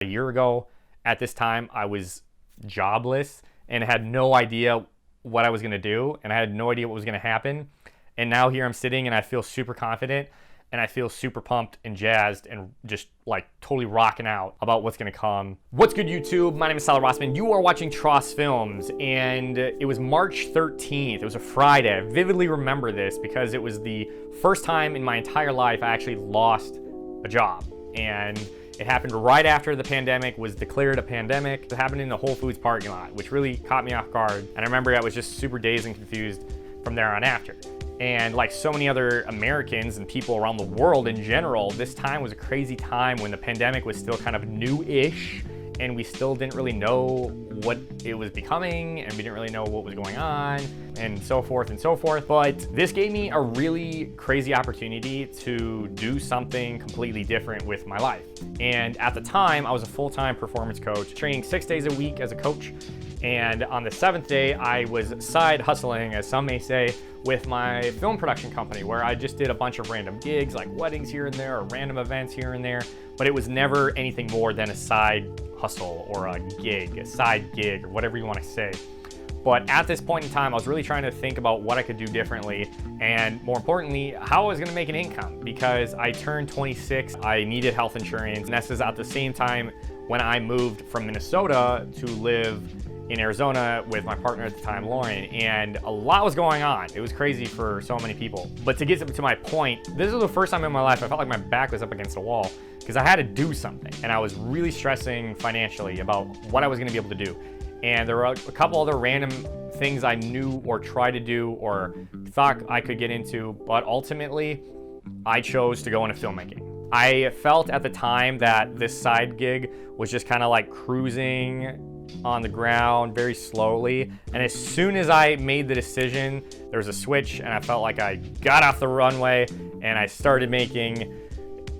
A year ago at this time, I was jobless and had no idea what I was going to do, and I had no idea what was going to happen. And now here I'm sitting and I feel super confident and I feel super pumped and jazzed and just like totally rocking out about what's going to come. What's good, YouTube? My name is Rossmann. You are watching Tross Films, and it was March 13th. It was a Friday. I vividly remember this because it was the first time in my entire life I actually lost a job. And it happened right after the pandemic was declared a pandemic. It happened in the Whole Foods parking lot, which really caught me off guard. And I remember I was just super dazed and confused from there on after. And like so many other Americans and people around the world in general, this time was a crazy time when the pandemic was still kind of new-ish and we still didn't really know what it was becoming, and we didn't really know what was going on, and so forth and so forth. But this gave me a really crazy opportunity to do something completely different with my life. And at the time, I was a full-time performance coach, training 6 days a week as a coach. And on the 7th day, I was side hustling, as some may say, with my film production company, where I just did a bunch of random gigs, like weddings here and there, or random events here and there. But it was never anything more than a side hustle or a gig, a side gig, or whatever you want to say. But at this point in time, I was really trying to think about what I could do differently, and more importantly, how I was going to make an income, because I turned 26, I needed health insurance, and this is at the same time when I moved from Minnesota to live in Arizona with my partner at the time, Lauren, and a lot was going on. It was crazy for so many people. But to get to my point, this was the first time in my life I felt like my back was up against a wall because I had to do something, and I was really stressing financially about what I was gonna be able to do. And there were a couple other random things I knew or tried to do or thought I could get into, but ultimately, I chose to go into filmmaking. I felt at the time that this side gig was just kind of like cruising on the ground very slowly, and as soon as I made the decision, there was a switch, and I felt like I got off the runway and I started making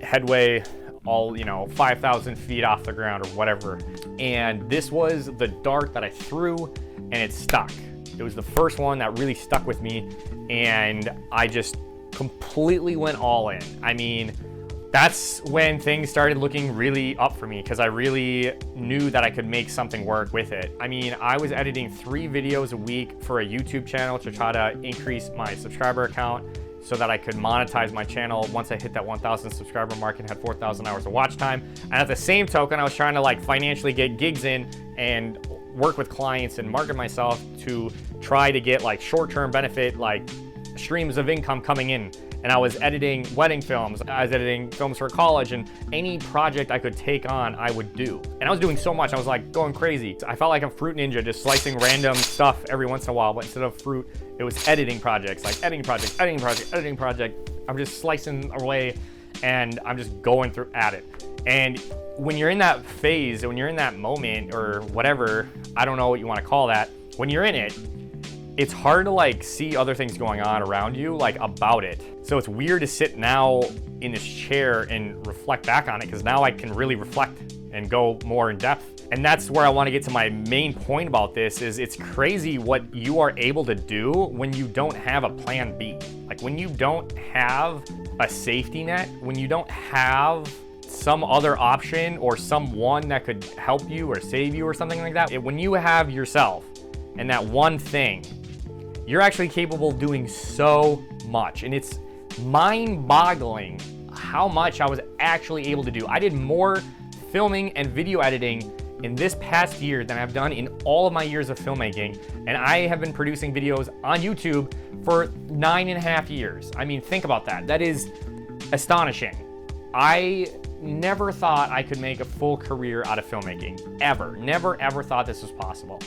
headway, all 5,000 feet off the ground or whatever. And this was the dart that I threw, and it stuck. It was the first one that really stuck with me, and I just completely went all in. I mean, that's when things started looking really up for me, because I really knew that I could make something work with it. I mean, I was editing 3 videos a week for a YouTube channel to try to increase my subscriber count so that I could monetize my channel once I hit that 1,000 subscriber mark and had 4,000 hours of watch time. And at the same token, I was trying to like financially get gigs in and work with clients and market myself to try to get like short-term benefit, like streams of income coming in. And I was editing wedding films, I was editing films for college, and any project I could take on, I would do. And I was doing so much, I was like going crazy. I felt like a fruit ninja, just slicing random stuff every once in a while, but instead of fruit, it was editing projects, like editing project, editing project, editing project. I'm just slicing away, and I'm just going through at it. And when you're in that phase, when you're in that moment, or whatever, I don't know what you want to call that, when you're in it, it's hard to like see other things going on around you, like about it. So it's weird to sit now in this chair and reflect back on it, because now I can really reflect and go more in depth. And that's where I want to get to my main point about this. Is it's crazy what you are able to do when you don't have a plan B. Like when you don't have a safety net, when you don't have some other option or someone that could help you or save you or something like that. When you have yourself and that one thing, you're actually capable of doing so much. And it's mind-boggling how much I was actually able to do. I did more filming and video editing in this past year than I've done in all of my years of filmmaking. And I have been producing videos on YouTube for 9.5 years. I mean, think about that. That is astonishing. I never thought I could make a full career out of filmmaking, ever. Never, ever thought this was possible.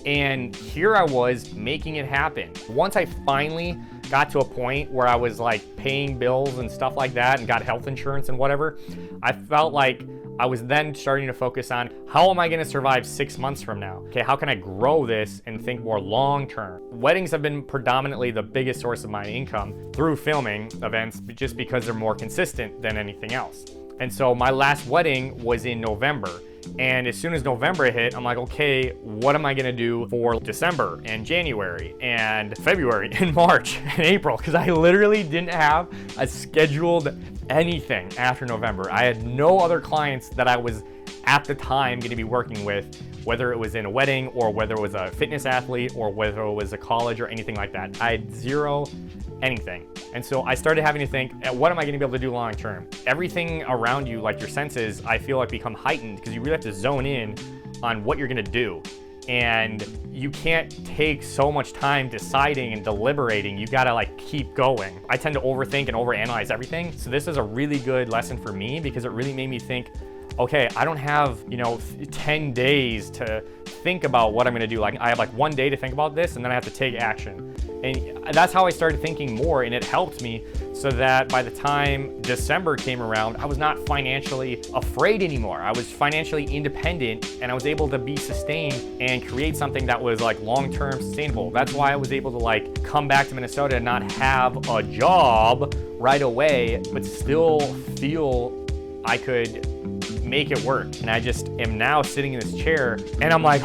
And here I was making it happen. Once I finally got to a point where I was like paying bills and stuff like that and got health insurance and whatever, I felt like I was then starting to focus on how am I gonna survive 6 months from now? Okay, how can I grow this and think more long-term? Weddings have been predominantly the biggest source of my income through filming events, just because they're more consistent than anything else. And so my last wedding was in November. And as soon as November hit, I'm like, okay, what am I gonna do for December and January and February and March and April? Because I literally didn't have a scheduled anything after November. I had no other clients that I was at the time going to be working with, whether it was in a wedding or whether it was a fitness athlete or whether it was a college or anything like that. I had zero anything. And so I started having to think, what am I going to be able to do long term? Everything around you, like your senses, I feel like become heightened because you really have to zone in on what you're going to do. And you can't take so much time deciding and deliberating. You gotta like keep going. I tend to overthink and overanalyze everything. So this is a really good lesson for me because it really made me think, okay, I don't have, 10 days to think about what I'm gonna do. Like I have like 1 day to think about this and then I have to take action. And that's how I started thinking more, and it helped me so that by the time December came around, I was not financially afraid anymore. I was financially independent and I was able to be sustained and create something that was like long-term sustainable. That's why I was able to like come back to Minnesota and not have a job right away, but still feel I could make it work. And I just am now sitting in this chair and I'm like,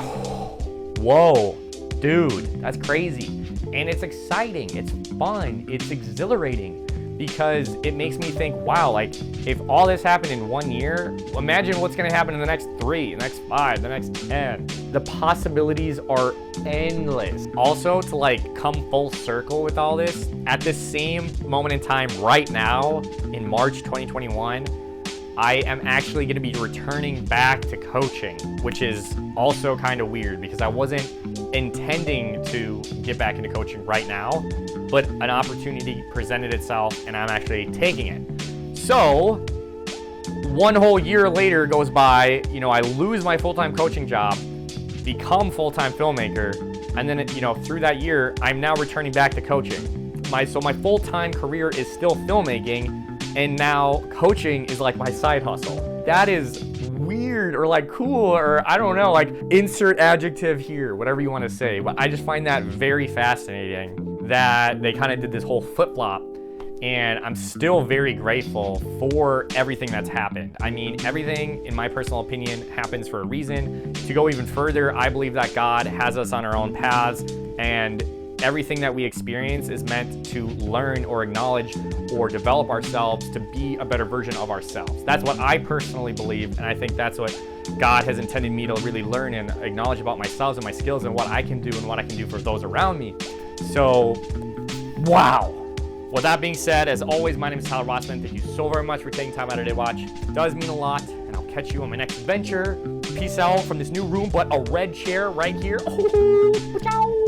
whoa, dude, that's crazy. And it's exciting, it's fun, it's exhilarating because it makes me think, wow, like if all this happened in 1 year, imagine what's gonna happen in the next 3, the next 5, the next 10. The possibilities are endless. Also, to like come full circle with all this, at this same moment in time right now, in March 2021, I am actually going to be returning back to coaching, which is also kind of weird because I wasn't intending to get back into coaching right now, but an opportunity presented itself and I'm actually taking it. So 1 whole year later goes by, I lose my full-time coaching job, become full-time filmmaker, and then through that year, I'm now returning back to coaching. So my full-time career is still filmmaking, and now coaching is like my side hustle. That is weird or like cool or I don't know, like insert adjective here, whatever you want to say. But I just find that very fascinating that they kind of did this whole flip-flop. And I'm still very grateful for everything that's happened. I mean, everything, in my personal opinion, happens for a reason. To go even further, I believe that God has us on our own paths, and everything that we experience is meant to learn or acknowledge or develop ourselves to be a better version of ourselves. That's what I personally believe, and I think that's what God has intended me to really learn and acknowledge about myself and my skills and what I can do and what I can do for those around me. So, wow. With that being said, as always, my name is Tyler Rossmann. Thank you so very much for taking time out of your day to watch. It does mean a lot, and I'll catch you on my next adventure. Peace out from this new room, but a red chair right here. Oh, ciao.